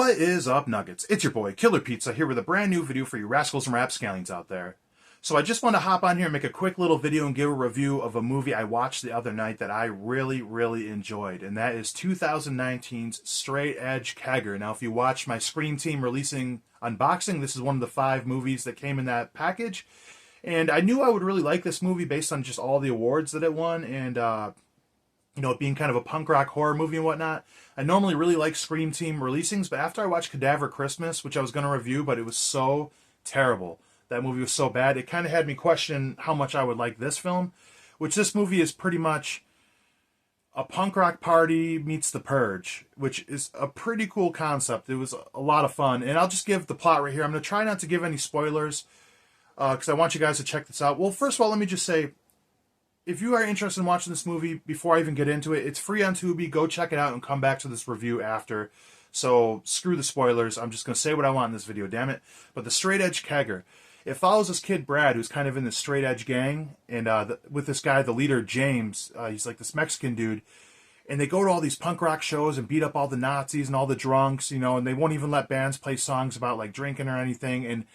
What is up, Nuggets? It's your boy, Killer Pizza, here with a brand new video for you rascals and rapscallions out there. So I just want to hop on here and make a quick little video and give a review of a movie I watched the other night that I really enjoyed, and that is 2019's Straight Edge Kegger. Now, if you watched my Scream Team releasing unboxing, this is one of the 5 movies that came in that package, and I knew I would really like this movie based on just all the awards that it won, and you know, it being kind of a punk rock horror movie and whatnot. I normally really like Scream Team releasings, but after I watched Cadaver Christmas, which I was going to review, but it was so terrible, that movie was so bad, it kind of had me question how much I would like this film, which this movie is pretty much a punk rock party meets The Purge, which is a pretty cool concept. It was a lot of fun, and I'll just give the plot right here. I'm going to try not to give any spoilers, because I want you guys to check this out. Well, first of all, let me just say, if you are interested in watching this movie, before I even get into it, it's free on Tubi. Go check it out and come back to this review after. So screw the spoilers. I'm just going to say what I want in this video, damn it. But the Straight Edge Kegger. It follows this kid, Brad, who's kind of in this straight edge gang. And with this guy, the leader, James, he's like this Mexican dude. And they go to all these punk rock shows and beat up all the Nazis and all the drunks, you know, and they won't even let bands play songs about like drinking or anything. And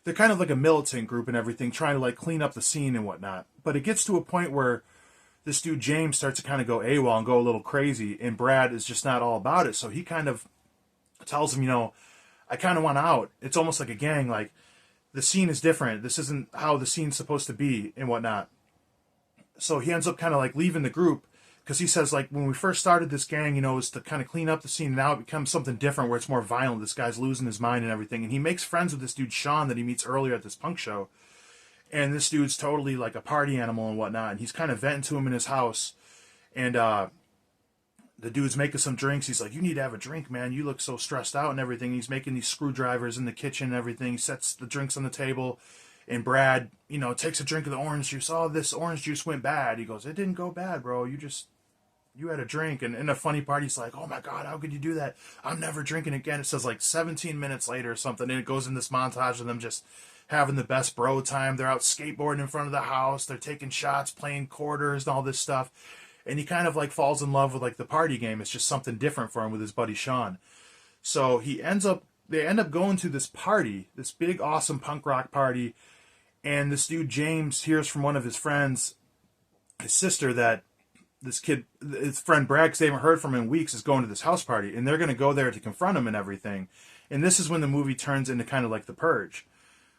they're kind of like a militant group and everything, trying to like clean up the scene and whatnot. But it gets to a point where this dude James starts to kind of go AWOL and go a little crazy, and Brad is just not all about it. So he kind of tells him, you know, I kind of want out. It's almost like a gang, like the scene is different. This isn't how the scene's supposed to be and whatnot. So he ends up kind of like leaving the group, because he says, like, when we first started this gang, you know, it was to kind of clean up the scene. Now it becomes something different where it's more violent. This guy's losing his mind and everything. And he makes friends with this dude, Sean, that he meets earlier at this punk show. And this dude's totally like a party animal and whatnot. And he's kind of venting to him in his house. And the dude's making some drinks. He's like, you need to have a drink, man. You look so stressed out and everything. He's making these screwdrivers in the kitchen and everything. He sets the drinks on the table. And Brad, you know, takes a drink of the orange juice. Oh, this orange juice went bad. He goes, it didn't go bad, bro. You had a drink. And in a funny part, he's like, oh my God, how could you do that? I'm never drinking again. It says like 17 minutes later or something. And it goes in this montage of them just having the best bro time. They're out skateboarding in front of the house. They're taking shots, playing quarters and all this stuff. And he kind of like falls in love with like the party game. It's just something different for him with his buddy Sean. So they end up going to this party, this big, awesome punk rock party. And this dude, James, hears from one of his friends, his sister, that this kid, his friend Brad, because they haven't heard from him in weeks, is going to this house party. And they're going to go there to confront him and everything. And this is when the movie turns into kind of like The Purge,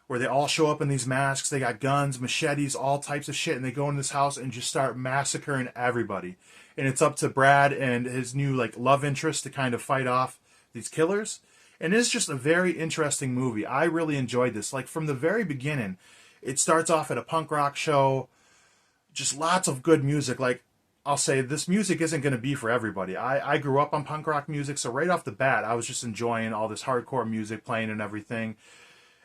where they all show up in these masks. They got guns, machetes, all types of shit. And they go in this house and just start massacring everybody. And it's up to Brad and his new like love interest to kind of fight off these killers. And it's just a very interesting movie. I really enjoyed this. Like from the very beginning, it starts off at a punk rock show. Just lots of good music. Like, I'll say this music isn't going to be for everybody. I grew up on punk rock music, so right off the bat, I was just enjoying all this hardcore music playing and everything.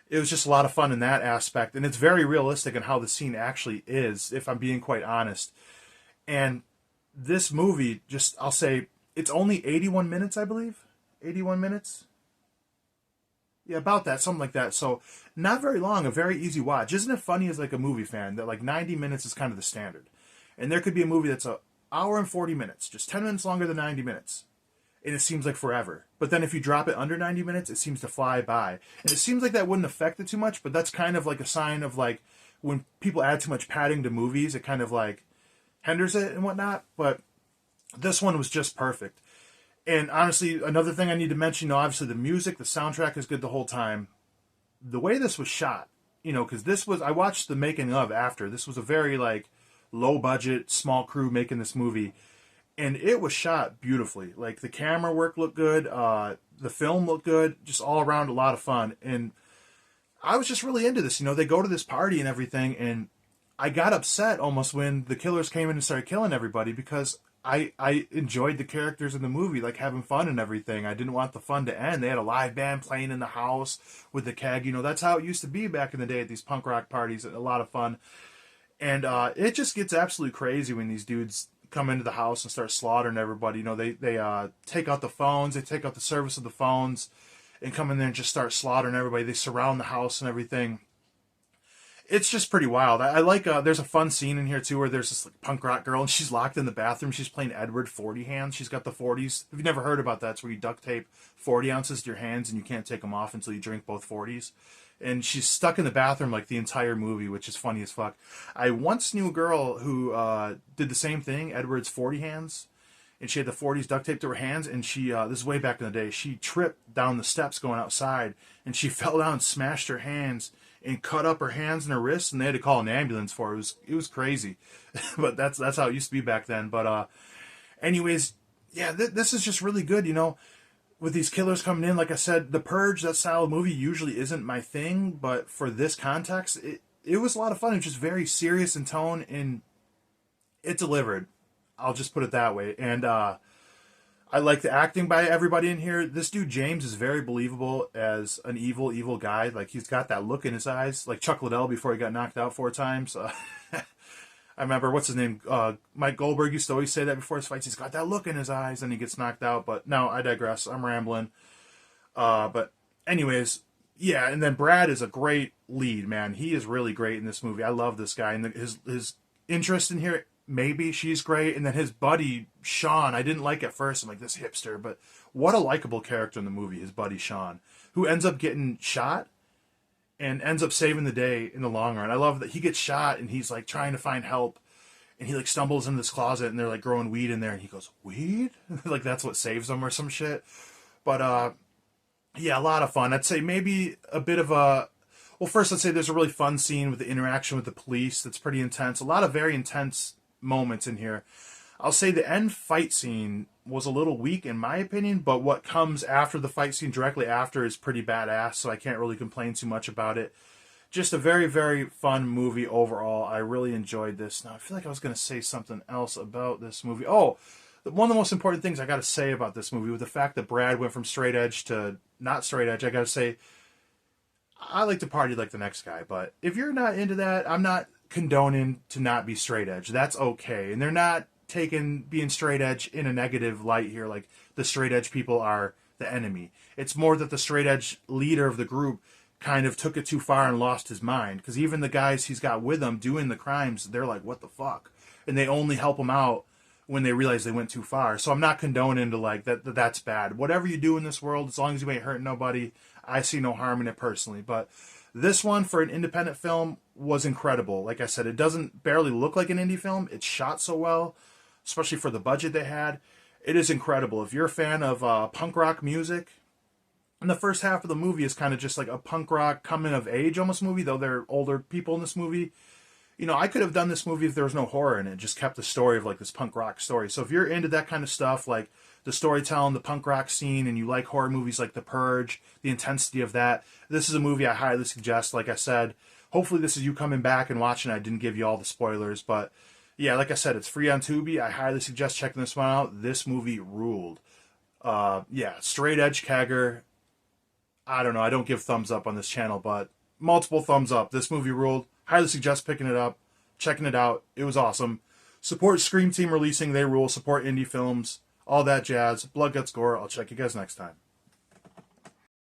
It was just a lot of fun in that aspect, and it's very realistic in how the scene actually is, if I'm being quite honest. And this movie, just, I'll say, it's only 81 minutes, I believe? 81 minutes? Yeah, about that, something like that. So, not very long, a very easy watch. Isn't it funny as like a movie fan that like 90 minutes is kind of the standard? And there could be a movie that's an hour and 40 minutes, just 10 minutes longer than 90 minutes. And it seems like forever. But then if you drop it under 90 minutes, it seems to fly by. And it seems like that wouldn't affect it too much, but that's kind of like a sign of like when people add too much padding to movies, it kind of like hinders it and whatnot. But this one was just perfect. And honestly, another thing I need to mention, you know, obviously the music, the soundtrack is good the whole time. The way this was shot, you know, because this was, I watched the making of after. This was a very like low budget, small crew making this movie. And it was shot beautifully. Like, the camera work looked good. The film looked good. Just all around a lot of fun. And I was just really into this. You know, they go to this party and everything. And I got upset almost when the killers came in and started killing everybody, because I enjoyed the characters in the movie, like having fun and everything. I didn't want the fun to end. They had a live band playing in the house with the keg. You know, that's how it used to be back in the day at these punk rock parties. A lot of fun. And it just gets absolutely crazy when these dudes come into the house and start slaughtering everybody. You know, they take out the phones, they take out the service of the phones, and come in there and just start slaughtering everybody. They surround the house and everything. It's just pretty wild. I like. There's a fun scene in here too where there's this like, punk rock girl and she's locked in the bathroom. She's playing Edward 40 hands. She's got the 40s. If you've never heard about that, it's where you duct tape 40 ounces to your hands and you can't take them off until you drink both 40s. And she's stuck in the bathroom like the entire movie, which is funny as fuck. I once knew a girl who did the same thing, Edward's 40 hands, and she had the 40s duct taped to her hands, and she this is way back in the day. She tripped down the steps going outside, and she fell down, smashed her hands, and cut up her hands and her wrists, and they had to call an ambulance for it. It was crazy, but that's how it used to be back then. But anyways, yeah, this is just really good, you know. With these killers coming in, like I said, The Purge, that style of movie usually isn't my thing, but for this context, it was a lot of fun. It was just very serious in tone, and it delivered. I'll just put it that way. And I like the acting by everybody in here. This dude, James, is very believable as an evil guy. Like, he's got that look in his eyes, like Chuck Liddell before he got knocked out 4 times. I remember, what's his name? Mike Goldberg used to always say that before his fights. He's got that look in his eyes, and he gets knocked out. But no, I digress. I'm rambling. But anyways, yeah. And then Brad is a great lead, man. He is really great in this movie. I love this guy, and his interest in here. Maybe she's great, and then his buddy Sean, I didn't like at first. I'm like, this hipster, but what a likable character in the movie. His buddy Sean, who ends up getting shot and ends up saving the day in the long run. I love that he gets shot and he's like trying to find help, and he like stumbles into this closet and they're like growing weed in there, and he goes, weed? Like that's what saves him or some shit. But yeah, a lot of fun. I'd say maybe a bit of a, well, first let's say there's a really fun scene with the interaction with the police that's pretty intense. A lot of very intense moments in here. I'll say the end fight scene was a little weak in my opinion, but what comes after the fight scene directly after is pretty badass, so I can't really complain too much about it. Just a very, very fun movie overall. I really enjoyed this. Now, I feel like I was going to say something else about this movie. Oh, one of the most important things I got to say about this movie, with the fact that Brad went from straight edge to not straight edge, I got to say, I like to party like the next guy, but if you're not into that, I'm not condoning to not be straight edge. That's okay. And they're not taking being straight edge in a negative light here, like the straight edge people are the enemy. It's more that the straight edge leader of the group kind of took it too far and lost his mind, because even the guys he's got with him doing the crimes, they're like, what the fuck? And they only help him out when they realize they went too far. So I'm not condoning to like that's bad. Whatever you do in this world, as long as you ain't hurting nobody, I see no harm in it personally. But this one, for an independent film, was incredible. Like I said, it doesn't barely look like an indie film. It's shot so well, especially for the budget they had. It is incredible. If you're a fan of punk rock music, and the first half of the movie is kind of just like a punk rock coming of age almost movie, though they're older people in this movie. You know, I could have done this movie if there was no horror in it. Just kept the story of like this punk rock story. So if you're into that kind of stuff, like the storytelling, the punk rock scene, and you like horror movies like The Purge, the intensity of that, this is a movie I highly suggest. Like I said, hopefully this is you coming back and watching. I didn't give you all the spoilers, but yeah, like I said, it's free on Tubi. I highly suggest checking this one out. This movie ruled. Yeah, straight edge Kegger. I don't know. I don't give thumbs up on this channel, but multiple thumbs up. This movie ruled. Highly suggest picking it up, checking it out. It was awesome. Support Scream Team releasing. They rule. Support indie films. All that jazz. Blood, guts, gore. I'll check you guys next time.